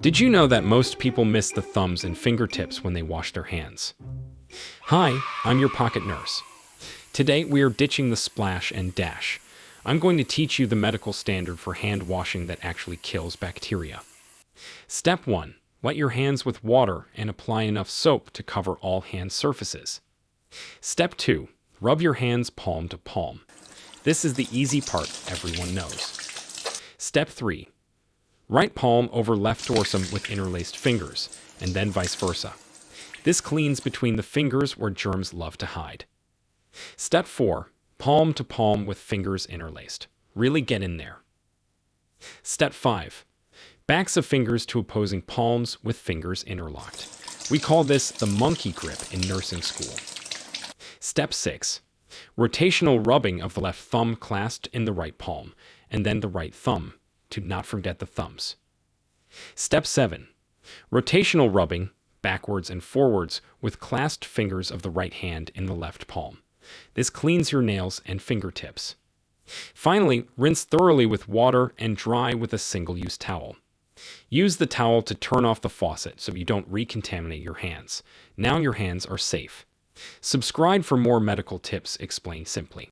Did you know that most people miss the thumbs and fingertips when they wash their hands? Hi, I'm your pocket nurse. Today we are ditching the splash and dash. I'm going to teach you the medical standard for hand washing that actually kills bacteria. Step 1. Wet your hands with water and apply enough soap to cover all hand surfaces. Step 2. Rub your hands palm to palm. This is the easy part everyone knows. Step 3. Right palm over left dorsum with interlaced fingers, and then vice versa. This cleans between the fingers where germs love to hide. Step 4. Palm to palm with fingers interlaced. Really get in there. Step 5. Backs of fingers to opposing palms with fingers interlocked. We call this the monkey grip in nursing school. Step 6. Rotational rubbing of the left thumb clasped in the right palm, and then the right thumb, to not forget the thumbs. Step 7. Rotational rubbing, backwards and forwards, with clasped fingers of the right hand in the left palm. This cleans your nails and fingertips. Finally, rinse thoroughly with water and dry with a single-use towel. Use the towel to turn off the faucet so you don't recontaminate your hands. Now your hands are safe. Subscribe for more medical tips explained simply.